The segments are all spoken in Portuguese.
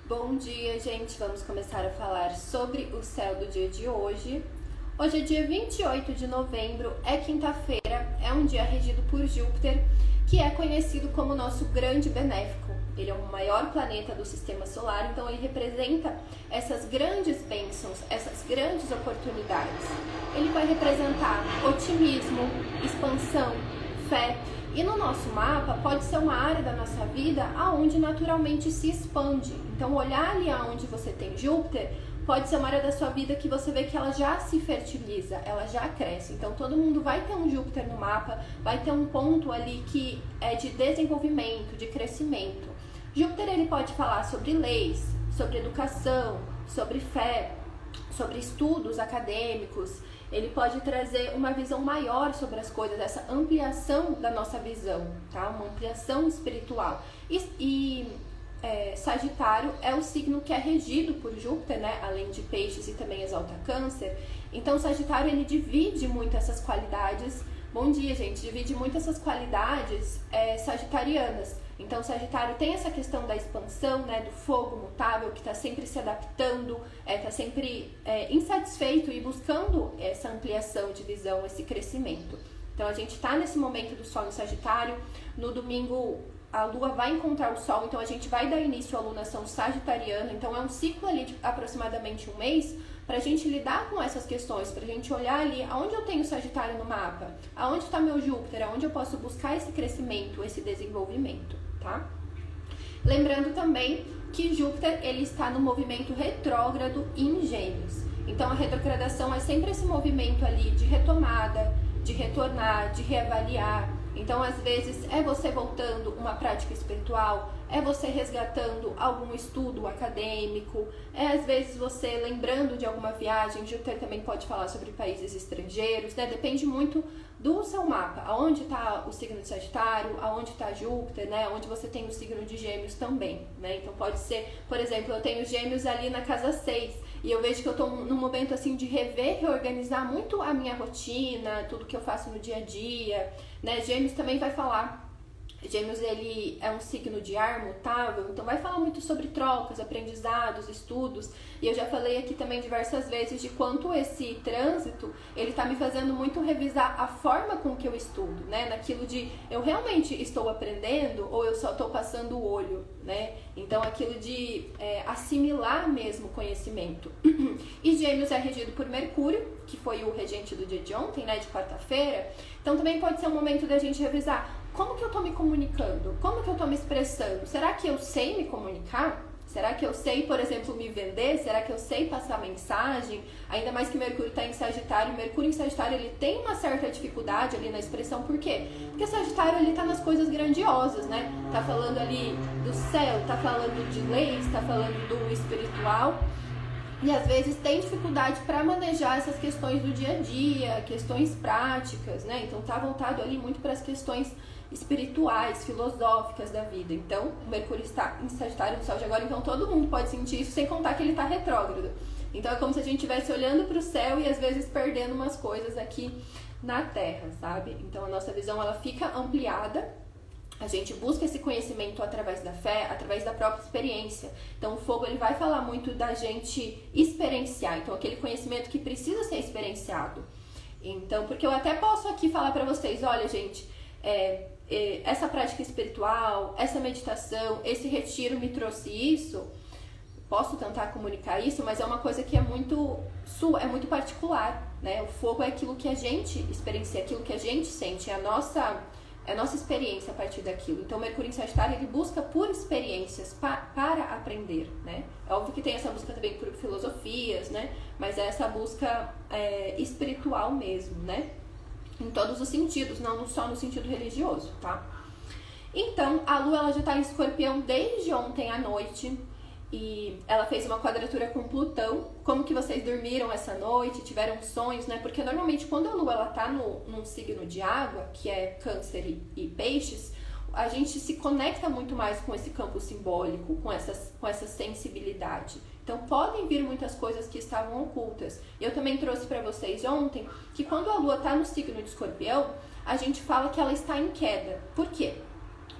Bom dia, gente! Vamos começar a falar sobre o céu do dia de hoje. Hoje é dia 28 de novembro, é quinta-feira, é um dia regido por Júpiter, que é conhecido como nosso grande benéfico. Ele é o maior planeta do sistema solar, então ele representa essas grandes bênçãos, essas grandes oportunidades. Ele vai representar otimismo, expansão, fé. E no nosso mapa pode ser uma área da nossa vida aonde naturalmente se expande. Então olhar ali aonde você tem Júpiter pode ser uma área da sua vida que você vê que ela já se fertiliza, ela já cresce. Então todo mundo vai ter um Júpiter no mapa, vai ter um ponto ali que é de desenvolvimento, de crescimento. Júpiter ele pode falar sobre leis, sobre educação, sobre fé, sobre estudos acadêmicos. Ele pode trazer uma visão maior sobre as coisas, essa ampliação da nossa visão, tá? Uma ampliação espiritual. Sagitário é o signo que é regido por Júpiter, né? Além de Peixes e também exalta Câncer. Então, Sagitário ele divide muito essas qualidades. Bom dia, gente. Divide muito essas qualidades sagitarianas. Então, Sagitário tem essa questão da expansão, né, do fogo mutável, que está sempre se adaptando, está sempre insatisfeito e buscando essa ampliação de visão, esse crescimento. Então, a gente está nesse momento do Sol em Sagitário. No domingo, a Lua vai encontrar o Sol, então a gente vai dar início à lunação sagitariana. Então, é um ciclo ali de aproximadamente um mês para a gente lidar com essas questões, para a gente olhar ali aonde eu tenho Sagitário no mapa, aonde está meu Júpiter, aonde eu posso buscar esse crescimento, esse desenvolvimento, tá? Lembrando também que Júpiter ele está no movimento retrógrado em Gêmeos. Então a retrogradação é sempre esse movimento ali de retomada, de retornar, de reavaliar. Então, às vezes, é você voltando uma prática espiritual, é você resgatando algum estudo acadêmico, é às vezes você lembrando de alguma viagem. Júpiter também pode falar sobre países estrangeiros, né? Depende muito do seu mapa, aonde está o signo de Sagitário, aonde está Júpiter, né? Onde você tem o signo de Gêmeos também, né? Então pode ser, por exemplo, eu tenho Gêmeos ali na casa 6 e eu vejo que eu estou num momento assim de rever, reorganizar muito a minha rotina, tudo que eu faço no dia a dia, né? Gêmeos também vai falar. Gêmeos ele é um signo de ar mutável, então vai falar muito sobre trocas, aprendizados, estudos. E eu já falei aqui também diversas vezes de quanto esse trânsito, ele tá me fazendo muito revisar a forma com que eu estudo, né? Naquilo de eu realmente estou aprendendo ou eu só estou passando o olho, né? Então aquilo de assimilar mesmo o conhecimento. E Gêmeos é regido por Mercúrio, que foi o regente do dia de ontem, né? De quarta-feira. Então também pode ser um momento da gente revisar como que eu tô me comunicando, como que eu tô me expressando. Será que eu sei me comunicar? Será que eu sei, por exemplo, me vender? Será que eu sei passar mensagem? Ainda mais que Mercúrio está em Sagitário. Mercúrio em Sagitário, ele tem uma certa dificuldade ali na expressão. Por quê? Porque Sagitário, ele tá nas coisas grandiosas, né? Tá falando ali do céu, tá falando de leis, tá falando do espiritual. E às vezes tem dificuldade para manejar essas questões do dia a dia, questões práticas, né? Então tá voltado ali muito para as questões espirituais, filosóficas da vida. Então, o Mercúrio está em Sagitário no céu de agora, então todo mundo pode sentir isso, sem contar que ele está retrógrado. Então é como se a gente estivesse olhando para o céu e às vezes perdendo umas coisas aqui na Terra, sabe? Então a nossa visão ela fica ampliada. A gente busca esse conhecimento através da fé, através da própria experiência. Então o fogo ele vai falar muito da gente experienciar, então aquele conhecimento que precisa ser experienciado. Então, porque eu até posso aqui falar para vocês, olha gente, essa prática espiritual, essa meditação, esse retiro me trouxe isso, posso tentar comunicar isso, mas é uma coisa que é muito particular, né? O fogo é aquilo que a gente experiencia, aquilo que a gente sente, é a nossa experiência a partir daquilo. Então, Mercúrio em Sagitário, ele busca por experiências para aprender, né? É óbvio que tem essa busca também por filosofias, né? Mas é essa busca espiritual mesmo, né? Em todos os sentidos, não só no sentido religioso, tá? Então, a Lua ela já está em Escorpião desde ontem à noite e ela fez uma quadratura com Plutão. Como que vocês dormiram essa noite? Tiveram sonhos, né? Porque normalmente quando a Lua ela tá num signo de água, que é Câncer e Peixes, a gente se conecta muito mais com esse campo simbólico, com essa sensibilidade. Então podem vir muitas coisas que estavam ocultas. Eu também trouxe para vocês ontem que quando a Lua está no signo de Escorpião, a gente fala que ela está em queda. Por quê?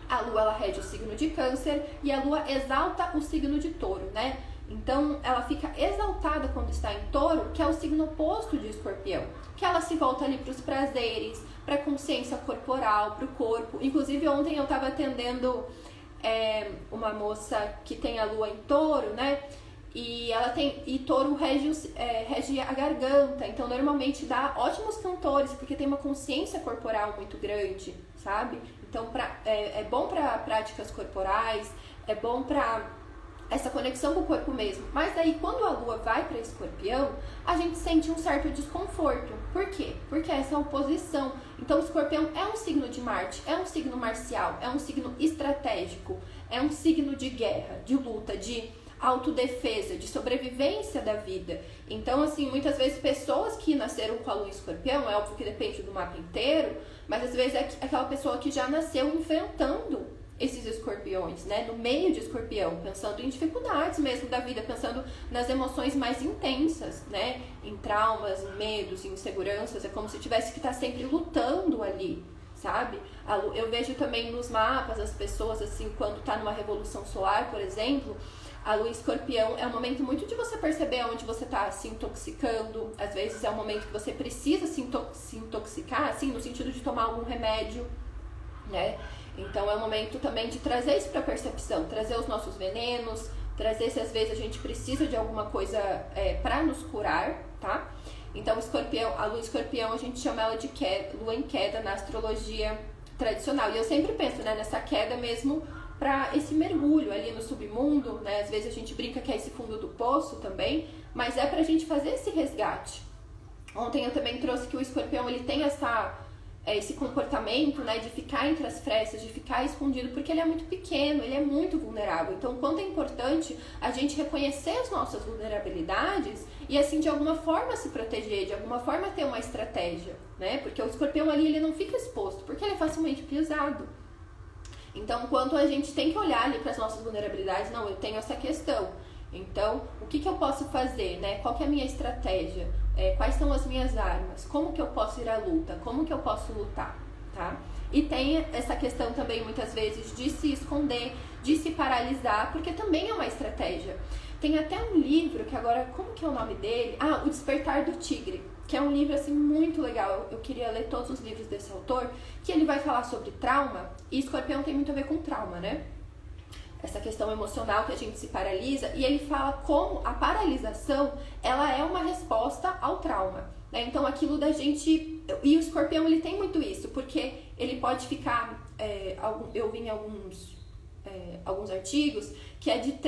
A lua, ela rege o signo de Câncer e a lua exalta o signo de Touro, né? Então, ela fica exaltada quando está em Touro, que é o signo oposto de Escorpião, que ela se volta ali para os prazeres, para a consciência corporal, para o corpo. Inclusive, ontem eu estava atendendo uma moça que tem a lua em Touro, né? E Touro rege a garganta, então normalmente dá ótimos cantores, porque tem uma consciência corporal muito grande, sabe? Então é bom para práticas corporais, é bom para essa conexão com o corpo mesmo. Mas daí quando a lua vai para Escorpião, a gente sente um certo desconforto. Por quê? Porque é essa oposição. Então Escorpião é um signo de Marte, é um signo marcial, é um signo estratégico, é um signo de guerra, de luta, de autodefesa, de sobrevivência da vida. Então, assim, muitas vezes pessoas que nasceram com a lua em Escorpião, é óbvio que depende do mapa inteiro, mas às vezes é aquela pessoa que já nasceu enfrentando esses escorpiões, né? No meio de Escorpião, pensando em dificuldades mesmo da vida, pensando nas emoções mais intensas, né? Em traumas, em medos, em inseguranças, é como se tivesse que estar sempre lutando ali, sabe? Eu vejo também nos mapas as pessoas, assim, quando tá numa revolução solar, por exemplo, a lua em Escorpião é um momento muito de você perceber onde você está se intoxicando. Às vezes é um momento que você precisa se intoxicar, assim, no sentido de tomar algum remédio, né? Então é um momento também de trazer isso para a percepção, trazer os nossos venenos, trazer se às vezes a gente precisa de alguma coisa para nos curar, tá? Então a lua em Escorpião a gente chama ela de lua em queda na astrologia tradicional. E eu sempre penso, né, nessa queda mesmo para esse mergulho ali no submundo, né? Às vezes a gente brinca que é esse fundo do poço também, mas é pra gente fazer esse resgate. Ontem eu também trouxe que o Escorpião, ele tem esse comportamento, né, de ficar entre as frestas, de ficar escondido, porque ele é muito pequeno, ele é muito vulnerável. Então, quanto é importante a gente reconhecer as nossas vulnerabilidades e, assim, de alguma forma se proteger, de alguma forma ter uma estratégia, né? Porque o Escorpião ali, ele não fica exposto, porque ele é facilmente pisado. Então, quanto a gente tem que olhar ali para as nossas vulnerabilidades, não, eu tenho essa questão. Então, o que eu posso fazer, né? Qual que é a minha estratégia? Quais são as minhas armas? Como que eu posso ir à luta? Como que eu posso lutar, tá? E tem essa questão também, muitas vezes, de se esconder, de se paralisar, porque também é uma estratégia. Tem até um livro, que agora, como que é o nome dele? O Despertar do Tigre, que é um livro, assim, muito legal. Eu queria ler todos os livros desse autor, que ele vai falar sobre trauma, e Escorpião tem muito a ver com trauma, né? Essa questão emocional que a gente se paralisa, e ele fala como a paralisação, ela é uma resposta ao trauma, né? Então, aquilo da gente... E o Escorpião, ele tem muito isso, porque ele pode ficar... eu vi em alguns artigos, que é de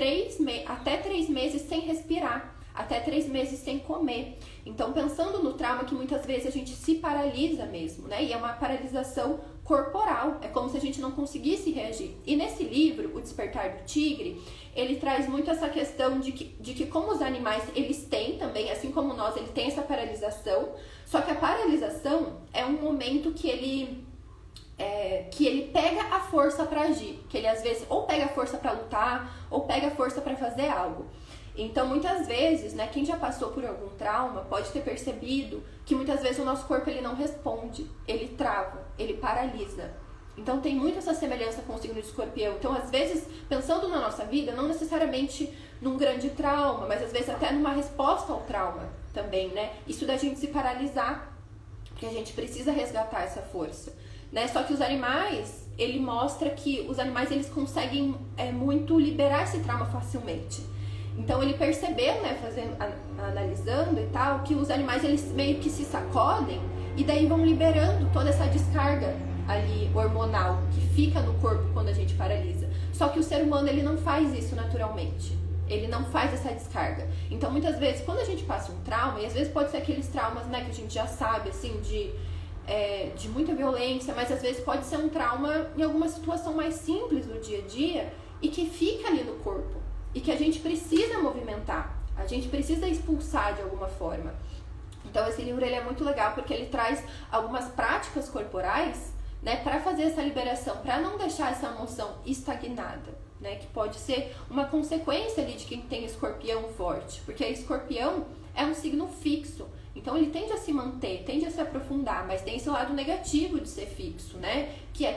até 3 meses sem respirar, até 3 meses sem comer. Então, pensando no trauma, que muitas vezes a gente se paralisa mesmo, né? E é uma paralisação corporal, é como se a gente não conseguisse reagir. E nesse livro, O Despertar do Tigre, ele traz muito essa questão de que como os animais, eles têm também, assim como nós, ele tem essa paralisação, só que a paralisação é um momento que ele pega a força para agir, que ele às vezes ou pega a força para lutar, ou pega a força para fazer algo. Então, muitas vezes, né, quem já passou por algum trauma pode ter percebido que muitas vezes o nosso corpo ele não responde, ele trava, ele paralisa. Então, tem muito essa semelhança com o signo de Escorpião. Então, às vezes, pensando na nossa vida, não necessariamente num grande trauma, mas às vezes até numa resposta ao trauma também, né? Isso da gente se paralisar, porque a gente precisa resgatar essa força, né? Só que os animais, ele mostra que os animais, eles conseguem muito liberar esse trauma facilmente. Então ele percebeu, né, analisando e tal, que os animais, eles meio que se sacodem e daí vão liberando toda essa descarga ali hormonal que fica no corpo quando a gente paralisa. Só que o ser humano, ele não faz isso naturalmente. Ele não faz essa descarga. Então muitas vezes, quando a gente passa um trauma, e às vezes pode ser aqueles traumas, né, que a gente já sabe, assim, de muita violência, mas às vezes pode ser um trauma em alguma situação mais simples do dia a dia e que fica ali no corpo. E que a gente precisa movimentar, a gente precisa expulsar de alguma forma. Então esse livro, ele é muito legal porque ele traz algumas práticas corporais, né, para fazer essa liberação, para não deixar essa emoção estagnada, né, que pode ser uma consequência ali de quem tem escorpião forte, porque Escorpião é um signo fixo, Então ele tende a se manter, tende a se aprofundar, mas tem esse lado negativo de ser fixo, né? Que é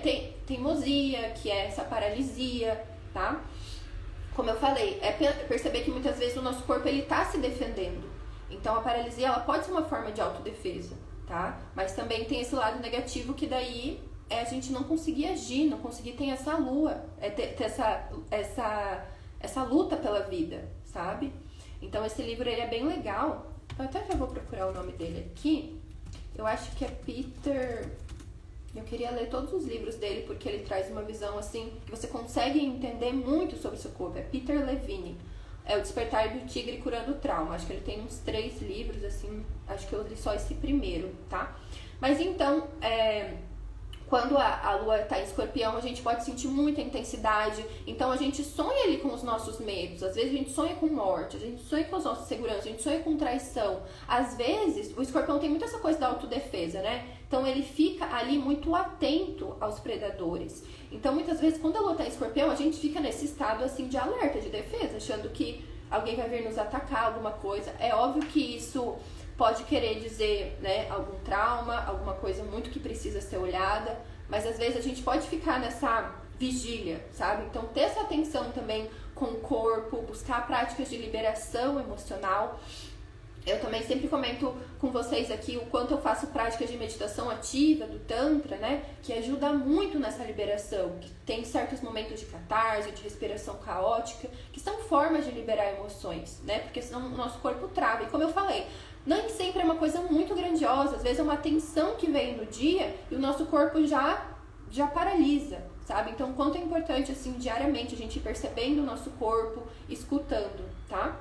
teimosia, que é essa paralisia, tá? Como eu falei, é perceber que muitas vezes o nosso corpo ele tá se defendendo. Então a paralisia ela pode ser uma forma de autodefesa, tá? Mas também tem esse lado negativo que daí é a gente não conseguir agir, não conseguir ter essa ter essa luta pela vida, sabe? Então esse livro ele é bem legal. Eu até já vou procurar o nome dele aqui. Eu acho que é Peter... Eu queria ler todos os livros dele porque ele traz uma visão assim que você consegue entender muito sobre o seu corpo. É Peter Levine. É O Despertar do Tigre Curando o Trauma. Acho que ele tem uns 3 livros, assim. Acho que eu li só esse primeiro, tá? Mas então, quando a lua está em escorpião, a gente pode sentir muita intensidade. Então a gente sonha ali com os nossos medos. Às vezes a gente sonha com morte, a gente sonha com as nossas seguranças, a gente sonha com traição. Às vezes, o escorpião tem muito essa coisa da autodefesa, né? Então ele fica ali muito atento aos predadores. Então muitas vezes quando a lua está em escorpião, a gente fica nesse estado assim de alerta, de defesa, achando que alguém vai vir nos atacar, alguma coisa. É óbvio que isso pode querer dizer, né, algum trauma, alguma coisa muito que precisa ser olhada, mas às vezes a gente pode ficar nessa vigília, sabe? Então ter essa atenção também com o corpo, buscar práticas de liberação emocional. Eu também sempre comento com vocês aqui o quanto eu faço práticas de meditação ativa, do Tantra, né? Que ajuda muito nessa liberação, que tem certos momentos de catarse, de respiração caótica, que são formas de liberar emoções, né? Porque senão o nosso corpo trava. E como eu falei, nem sempre é uma coisa muito grandiosa, às vezes é uma tensão que vem no dia e o nosso corpo já paralisa, sabe? Então, o quanto é importante, assim, diariamente, a gente ir percebendo o nosso corpo, escutando, tá?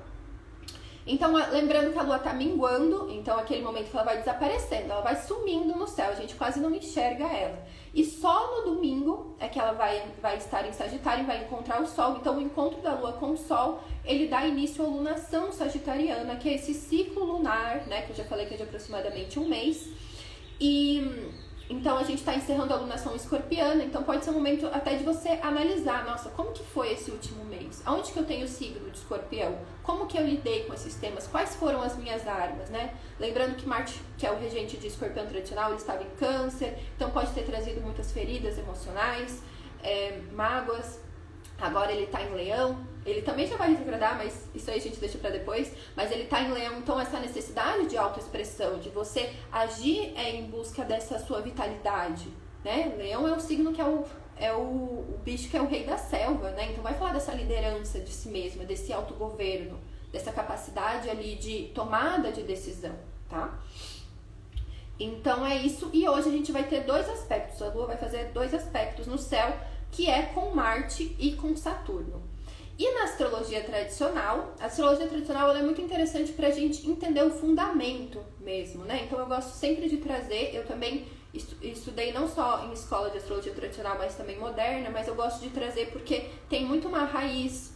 Então, lembrando que a lua tá minguando, então aquele momento que ela vai desaparecendo, ela vai sumindo no céu, a gente quase não enxerga ela. E só no domingo é que ela vai estar em Sagitário e vai encontrar o Sol. Então, o encontro da lua com o Sol, ele dá início à lunação sagitariana, que é esse ciclo lunar, né, que eu já falei que é de aproximadamente um mês. E então a gente está encerrando a lunação escorpiana, então pode ser um momento até de você analisar, nossa, como que foi esse último mês? Aonde que eu tenho o signo de escorpião? Como que eu lidei com esses temas? Quais foram as minhas armas, né? Lembrando que Marte, que é o regente de escorpião tradicional, ele estava em câncer, então pode ter trazido muitas feridas emocionais, mágoas. Agora ele tá em leão, ele também já vai retrogradar, mas isso aí a gente deixa pra depois. Mas ele tá em leão, então essa necessidade de autoexpressão, de você agir em busca dessa sua vitalidade, né? Leão é o signo que é o bicho que é o rei da selva, né? Então vai falar dessa liderança de si mesma, desse autogoverno, dessa capacidade ali de tomada de decisão, tá? Então é isso, e hoje a gente vai ter 2 aspectos, a Lua vai fazer 2 aspectos no céu, que é com Marte e com Saturno. E na astrologia tradicional, a astrologia tradicional ela é muito interessante para a gente entender o fundamento mesmo, né? Então eu gosto sempre de trazer, eu também estudei não só em escola de astrologia tradicional, mas também moderna, mas eu gosto de trazer porque tem muito uma raiz,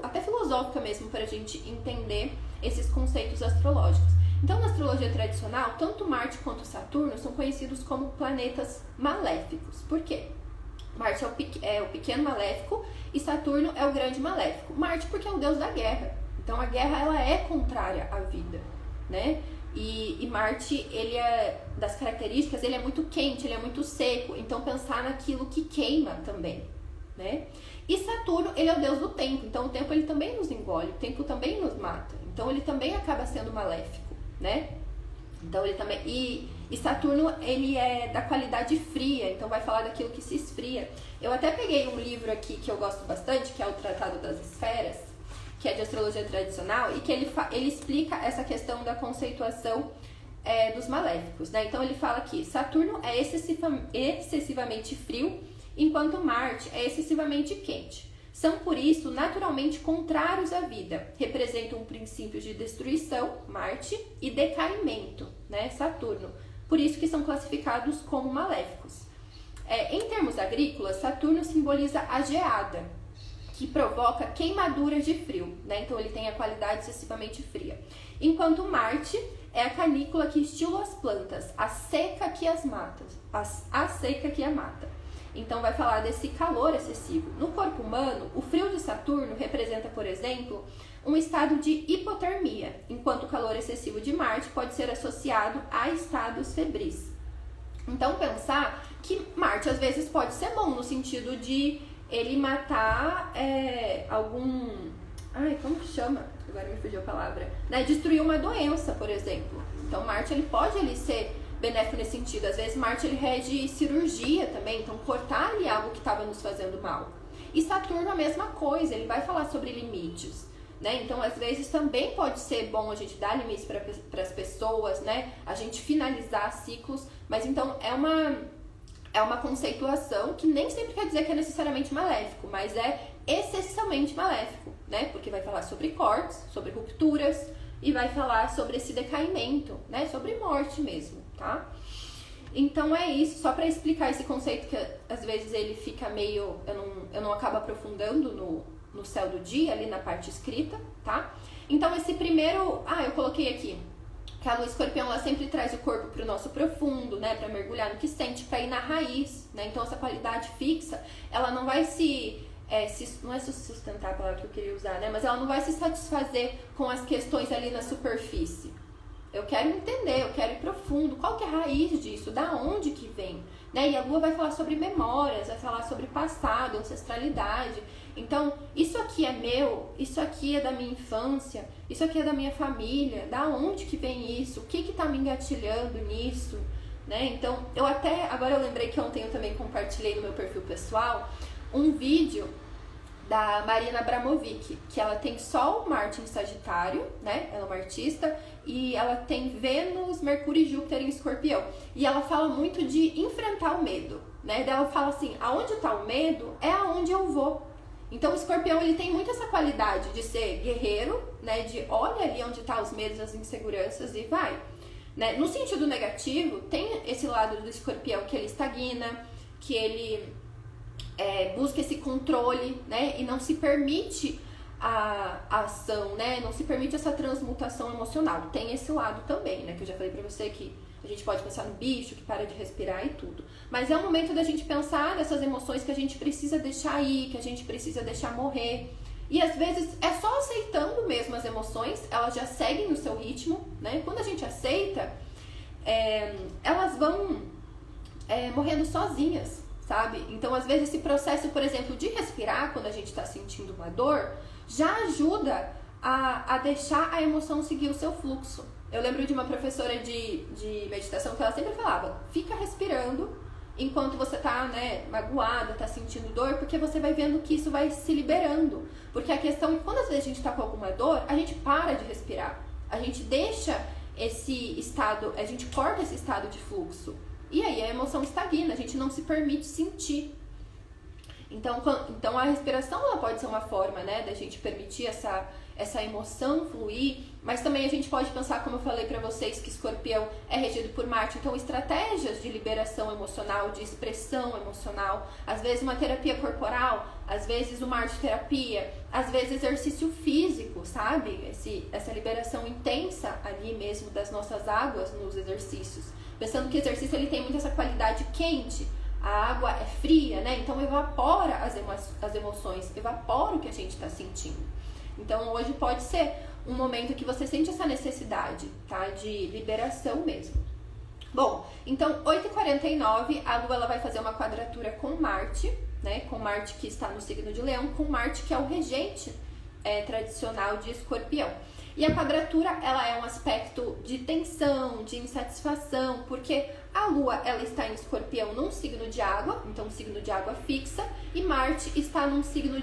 até filosófica mesmo, para a gente entender esses conceitos astrológicos. Então na astrologia tradicional, tanto Marte quanto Saturno são conhecidos como planetas maléficos. Por quê? Marte é o pequeno maléfico e Saturno é o grande maléfico. Marte porque é o deus da guerra. Então a guerra ela é contrária à vida, né? E Marte, ele é, das características, ele é muito quente, ele é muito seco. Então pensar naquilo que queima também, né? E Saturno, ele é o deus do tempo. Então o tempo ele também nos engole, o tempo também nos mata. Então ele também acaba sendo maléfico, né? Então ele também... E Saturno, ele é da qualidade fria, então vai falar daquilo que se esfria. Eu até peguei um livro aqui que eu gosto bastante, que é o Tratado das Esferas, que é de astrologia tradicional, e que ele explica essa questão da conceituação dos maléficos, né? Então ele fala que Saturno é excessivamente frio, enquanto Marte é excessivamente quente. São, por isso, naturalmente contrários à vida. Representam princípios de destruição, Marte, e decaimento, né, Saturno. Por isso que são classificados como maléficos. Em termos agrícolas, Saturno simboliza a geada, que provoca queimaduras de frio, né? Então ele tem a qualidade excessivamente fria. Enquanto Marte é a canícula que estila as plantas, a seca que as mata, a seca que a mata. Então vai falar desse calor excessivo. No corpo humano, o frio de Saturno representa, por exemplo, um estado de hipotermia, enquanto o calor excessivo de Marte pode ser associado a estados febris. Então, pensar que Marte às vezes pode ser bom, no sentido de ele matar algum... Ai, como que chama? Agora me fugiu a palavra. Né? Destruir uma doença, por exemplo. Então, Marte ele pode ser benéfico nesse sentido. Às vezes, Marte ele rege cirurgia também, então cortar ali algo que estava nos fazendo mal. E Saturno a mesma coisa, ele vai falar sobre limites. Né? Então, às vezes, também pode ser bom a gente dar limites para as pessoas, né? A gente finalizar ciclos, mas então é uma conceituação que nem sempre quer dizer que é necessariamente maléfico, mas é excessivamente maléfico, né? Porque vai falar sobre cortes, sobre rupturas e vai falar sobre esse decaimento, né? Sobre morte mesmo, tá? Então é isso, só para explicar esse conceito que às vezes ele fica meio... Eu não acabo aprofundando no céu do dia, ali na parte escrita, tá? Então esse primeiro... eu coloquei aqui que a lua escorpião, ela sempre traz o corpo para o nosso profundo, né? Para mergulhar no que sente, para ir na raiz, né? Então essa qualidade fixa, ela não vai não é se sustentar a palavra que eu queria usar, né? Mas ela não vai se satisfazer com as questões ali na superfície. Eu quero entender, eu quero ir profundo. Qual que é a raiz disso? Da onde que vem? Né? E a lua vai falar sobre memórias, vai falar sobre passado, ancestralidade. Então, isso aqui é meu, isso aqui é da minha infância, isso aqui é da minha família. Da onde que vem isso? O que que tá me engatilhando nisso? Né? Então, agora eu lembrei que ontem eu também compartilhei no meu perfil pessoal um vídeo da Marina Abramovic, que ela tem Sol, Marte em Sagitário, né? Ela é uma artista, e ela tem Vênus, Mercúrio e Júpiter em Escorpião. E ela fala muito de enfrentar o medo, né? Ela fala assim, aonde tá o medo é aonde eu vou. Então o Escorpião, ele tem muito essa qualidade de ser guerreiro, né? De olha ali onde tá os medos, as inseguranças e vai. Né? No sentido negativo, tem esse lado do Escorpião que ele estagna, que ele busca esse controle, né? E não se permite a ação, né? Não se permite essa transmutação emocional. Tem esse lado também, né? Que eu já falei pra você que a gente pode pensar no bicho que para de respirar e tudo. Mas é o momento da gente pensar nessas emoções que a gente precisa deixar ir, que a gente precisa deixar morrer. E às vezes é só aceitando mesmo as emoções, elas já seguem no seu ritmo, né? Quando a gente aceita, elas vão morrendo sozinhas, sabe? Então, às vezes, esse processo, por exemplo, de respirar, quando a gente está sentindo uma dor, já ajuda a deixar a emoção seguir o seu fluxo. Eu lembro de uma professora de meditação que ela sempre falava, fica respirando enquanto você tá, né, magoada, tá sentindo dor, porque você vai vendo que isso vai se liberando. Porque a questão é que quando às vezes a gente tá com alguma dor, a gente para de respirar. A gente deixa esse estado, a gente corta esse estado de fluxo. E aí a emoção estagna, a gente não se permite sentir. Então a respiração ela pode ser uma forma, né, da gente permitir essa emoção fluir, mas também a gente pode pensar, como eu falei pra vocês, que Escorpião é regido por Marte, então estratégias de liberação emocional, de expressão emocional, às vezes uma terapia corporal, às vezes uma arte terapia, às vezes exercício físico, sabe? Essa liberação intensa ali mesmo das nossas águas nos exercícios. Pensando que o exercício ele tem muito essa qualidade quente, a água é fria, né? Então evapora as emoções, evapora o que a gente está sentindo. Então hoje pode ser um momento que você sente essa necessidade, tá? De liberação mesmo. Bom, então 8h49 a Lua ela vai fazer uma quadratura com Marte, né? Com Marte que está no signo de Leão, com Marte que é o regente tradicional de Escorpião. E a quadratura, ela é um aspecto de tensão, de insatisfação, porque a Lua, ela está em Escorpião num signo de água, então um signo de água fixa, e Marte está num signo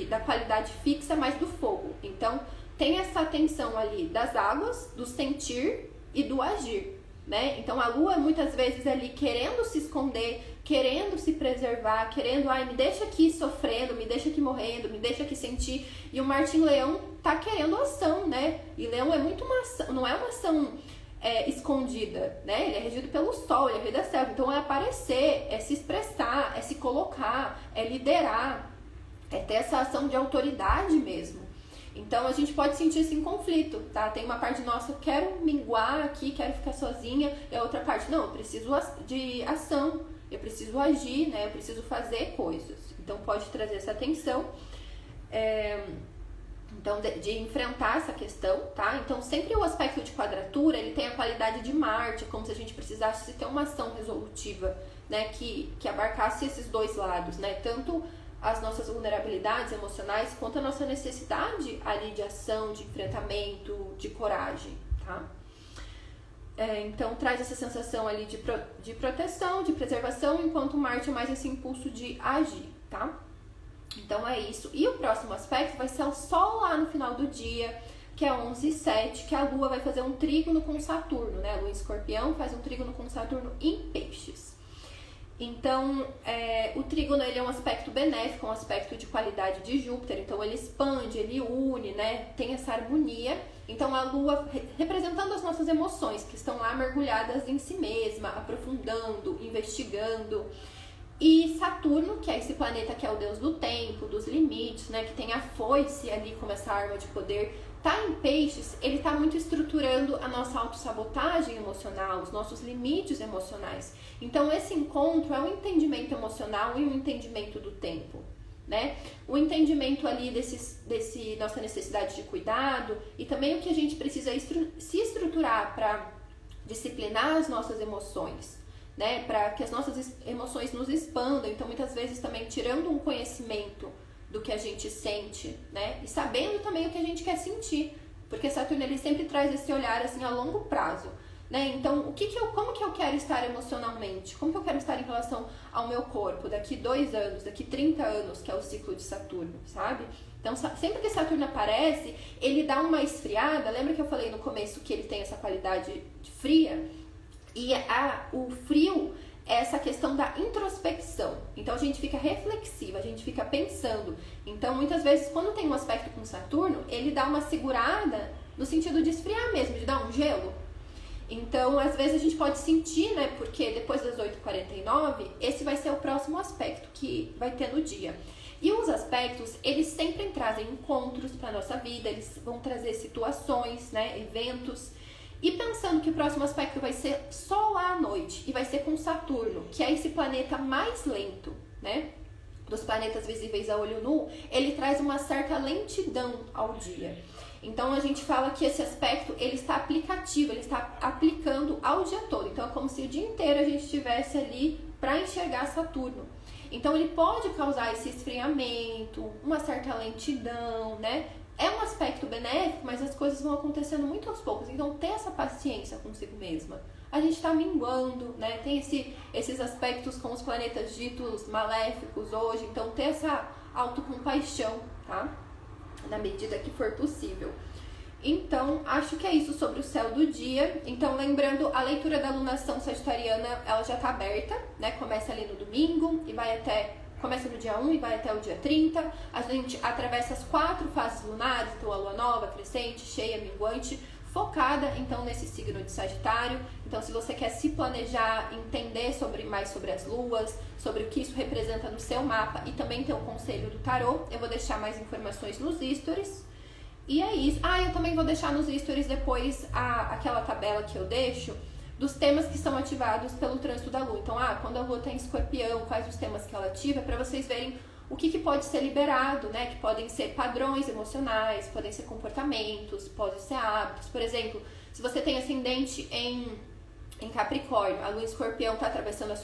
da qualidade fixa, mas do fogo. Então, tem essa tensão ali das águas, do sentir e do agir, né? Então, a Lua, muitas vezes, ali querendo se esconder, querendo se preservar, querendo, me deixa aqui sofrendo, me deixa aqui morrendo, me deixa aqui sentir. E o Marte em Leão tá querendo ação, né? E Leão é muito uma ação, não é uma ação escondida, né? Ele é regido pelo Sol, ele é rei da selva. Então é aparecer, é se expressar, é se colocar, é liderar, é ter essa ação de autoridade mesmo. Então a gente pode sentir esse conflito, tá? Tem uma parte nossa, eu quero minguar aqui, quero ficar sozinha, e a outra parte, não, eu preciso de ação, eu preciso agir, né? Eu preciso fazer coisas. Então pode trazer essa tensão. Então, de enfrentar essa questão, tá? Então, sempre o aspecto de quadratura, ele tem a qualidade de Marte, como se a gente precisasse ter uma ação resolutiva, né? Que abarcasse esses dois lados, né? Tanto as nossas vulnerabilidades emocionais, quanto a nossa necessidade ali de ação, de enfrentamento, de coragem, tá? Então, traz essa sensação ali de proteção, de preservação, enquanto Marte é mais esse impulso de agir, tá? Então é isso. E o próximo aspecto vai ser o Sol lá no final do dia, que é 11h07, que a Lua vai fazer um trígono com Saturno, né? A Lua em Escorpião faz um trígono com Saturno em Peixes. Então, o trígono ele é um aspecto benéfico, um aspecto de qualidade de Júpiter. Então, ele expande, ele une, né? Tem essa harmonia. Então, a Lua representando as nossas emoções, que estão lá mergulhadas em si mesma, aprofundando, investigando. E Saturno, que é esse planeta que é o deus do tempo, dos limites, né? Que tem a foice ali como essa arma de poder. Tá em Peixes, ele tá muito estruturando a nossa autossabotagem emocional, os nossos limites emocionais. Então, esse encontro é um entendimento emocional e um entendimento do tempo, né? O entendimento ali desse nossa necessidade de cuidado e também o que a gente precisa se estruturar para disciplinar as nossas emoções, né? Para que as nossas emoções nos expandam. Então, muitas vezes também tirando um conhecimento do que a gente sente, né? E sabendo também o que a gente quer sentir, porque Saturno ele sempre traz esse olhar assim a longo prazo, né? Então, como que eu quero estar emocionalmente? Como que eu quero estar em relação ao meu corpo daqui 2 anos, daqui 30 anos, que é o ciclo de Saturno, sabe? Então, sempre que Saturno aparece, ele dá uma esfriada. Lembra que eu falei no começo que ele tem essa qualidade fria? E o frio é essa questão da introspecção. Então, a gente fica reflexiva, a gente fica pensando. Então, muitas vezes, quando tem um aspecto com Saturno, ele dá uma segurada no sentido de esfriar mesmo, de dar um gelo. Então, às vezes, a gente pode sentir, né? Porque depois das 8h49, esse vai ser o próximo aspecto que vai ter no dia. E os aspectos, eles sempre trazem encontros para nossa vida, eles vão trazer situações, né? Eventos. E pensando que o próximo aspecto vai ser só lá à noite, e vai ser com Saturno, que é esse planeta mais lento, né? Dos planetas visíveis a olho nu, ele traz uma certa lentidão ao dia. Então, a gente fala que esse aspecto, ele está aplicativo, ele está aplicando ao dia todo. Então, é como se o dia inteiro a gente estivesse ali para enxergar Saturno. Então, ele pode causar esse esfriamento, uma certa lentidão, né? É um aspecto benéfico, mas as coisas vão acontecendo muito aos poucos. Então, ter essa paciência consigo mesma. A gente está minguando, né? Tem esses aspectos com os planetas ditos maléficos hoje. Então, ter essa autocompaixão, tá? Na medida que for possível. Então, acho que é isso sobre o céu do dia. Então, lembrando, a leitura da lunação sagitariana, ela já está aberta, né? Começa ali no domingo e vai até... Começa no dia 1 e vai até o dia 30. A gente atravessa as 4 fases lunares, então a lua nova, crescente, cheia, minguante, focada então nesse signo de Sagitário. Então, se você quer se planejar, entender mais sobre as luas, sobre o que isso representa no seu mapa e também ter o conselho do tarô, eu vou deixar mais informações nos stories. E é isso. Eu também vou deixar nos stories depois aquela tabela que eu deixo dos temas que são ativados pelo trânsito da Lua. Então, quando a Lua está em Escorpião, quais os temas que ela ativa, para vocês verem o que pode ser liberado, né? Que podem ser padrões emocionais, podem ser comportamentos, podem ser hábitos. Por exemplo, se você tem ascendente em Capricórnio, a Lua em Escorpião está atravessando a